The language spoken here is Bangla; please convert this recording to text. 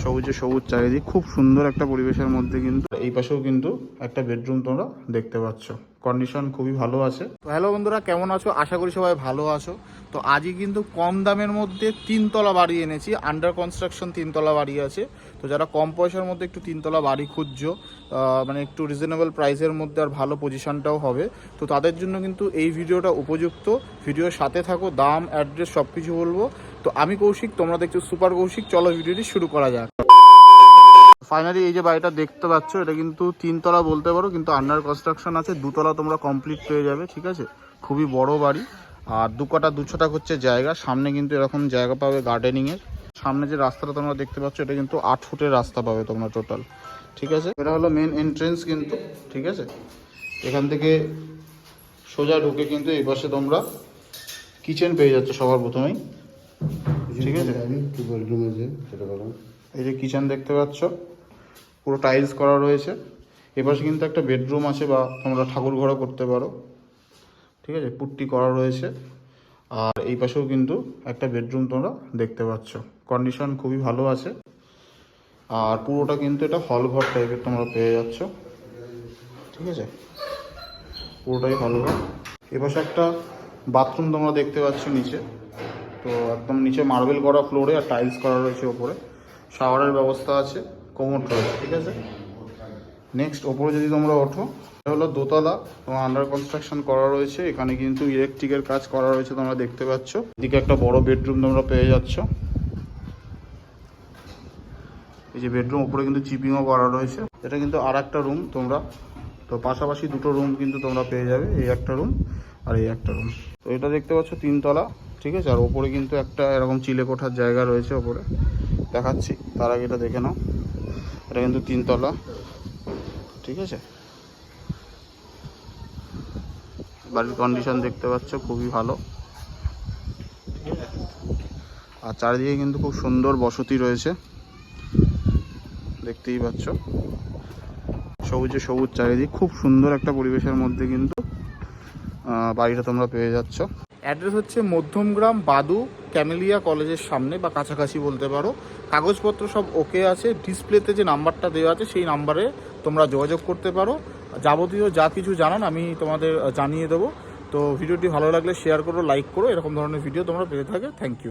সবুজে সবুজ চারিদিক, খুব সুন্দর একটা পরিবেশের মধ্যে। কিন্তু এই পাশেও কিন্তু একটা বেডরুম তোমরা দেখতে পাচ্ছ, কন্ডিশন খুবই ভালো আছে। তো হ্যালো বন্ধুরা, কেমন আছো? আশা করি সবাই ভালো আছো। তো আজই কিন্তু কম দামের মধ্যে 3তলা বাড়ি এনেছি, আন্ডার কনস্ট্রাকশন 3তলা বাড়ি আছে। তো যারা কম পয়সার মধ্যে একটু 3তলা বাড়ি খুঁজছো, মানে একটু রিজনেবল প্রাইসের মধ্যে আর ভালো পজিশনটাও হবে, তো তাদের জন্য কিন্তু এই ভিডিওটা উপযুক্ত। ভিডিওর সাথে থাকো, দাম অ্যাড্রেস সব কিছু বলবো। তো আমি কৌশিক, তোমরা দেখছো সুপার কৌশিক। চলো ভিডিওটি শুরু করা যাক। ফাইনালি এই যে বাড়িটা দেখতে পাচ্ছ, এটা কিন্তু 3তলা বলতে পারো, কিন্তু আন্ডার কনস্ট্রাকশন আছে। 2তলা তোমরা কমপ্লিট পেয়ে যাবে, ঠিক আছে। খুবই বড় বাড়ি, আর 2 ছটাক হচ্ছে জায়গা। সামনে কিন্তু এরকম জায়গা পাবে গার্ডেনিংয়ের। সামনে যে রাস্তাটা তোমরা দেখতে পাচ্ছ, এটা কিন্তু 8 ফুটের রাস্তা পাবে তোমরা টোটাল, ঠিক আছে। এটা হলো মেন এন্ট্রেন্স কিন্তু, ঠিক আছে। এখান থেকে সোজা ঢুকে কিন্তু এই পাশে তোমরা কিচেন পেয়ে যাচ্ছ সবার প্রথমেই, ঠিক আছে। এই যে কিচেন দেখতে পাচ্ছ, পুরো টাইলস করা রয়েছে। এপাশে কিন্তু একটা বেডরুম আছে, বা তোমরা ঠাকুর ঘরও করতে পারো, ঠিক আছে। পুট্টি করা রয়েছে। আর এই পাশেও কিন্তু একটা বেডরুম তোমরা দেখতে পাচ্ছ, কন্ডিশন খুবই ভালো আছে। আর পুরোটা কিন্তু এটা হল ঘর টাইপের তোমরা পেয়ে যাচ্ছ, ঠিক আছে। পুরোটাই হল ঘর। এপাশে একটা বাথরুম তোমরা দেখতে পাচ্ছ নিচে। তো একদম নিচে মার্বেল করা ফ্লোরে, আর টাইলস করা রয়েছে ওপরে। শাওয়ারের ব্যবস্থা আছে, কোমোড রয়েছে, ঠিক আছে। নেক্সট ওপরে যদি তোমরা ওঠো, এটা হলো 2তলা, তোমার আন্ডার কনস্ট্রাকশন করা রয়েছে। এখানে কিন্তু ইলেকট্রিকের কাজ করা রয়েছে, তোমরা দেখতে পাচ্ছ। এদিকে একটা বড় বেডরুম তোমরা পেয়ে যাচ্ছ। এই যে বেডরুম, উপরে কিন্তু চিপিংও করা রয়েছে। এটা কিন্তু আর একটা রুম তোমরা, তো পাশাপাশি 2টো রুম কিন্তু তোমরা পেয়ে যাবে। এই একটা রুম আর এই একটা রুম। তো এটা দেখতে পাচ্ছ 3তলা, ঠিক আছে। আর ওপরে কিন্তু একটা এরকম চিলে কোঠার জায়গা রয়েছে ওপরে, দেখাচ্ছি। তার আগে এটা দেখে নাও। এটা কিন্তু 3তলা, ঠিক আছে। বাড়ির কন্ডিশন দেখতে পাচ্ছ, খুবই ভালো। আর চারিদিকে কিন্তু খুব সুন্দর বসতি রয়েছে, দেখতেই পাচ্ছ। সবুজে সবুজ চারিদিক, খুব সুন্দর একটা পরিবেশের মধ্যে কিন্তু বাড়িটা তোমরা পেয়ে যাচ্ছ। অ্যাড্রেস হচ্ছে মধ্যমগ্রাম বাদু ক্যামেলিয়া কলেজের সামনে, বা কাছাকাছি বলতে পারো। কাগজপত্র সব ওকে আছে। ডিসপ্লেতে যে নাম্বারটা দেওয়া আছে, সেই নাম্বারে তোমরা যোগাযোগ করতে পারো। যাবতীয় যা কিছু জানান আমি তোমাদের জানিয়ে দেবো। তো ভিডিওটি ভালো লাগলে শেয়ার করো, লাইক করো। এরকম ধরনের ভিডিও তোমরা পেতে থাকে। Thank you.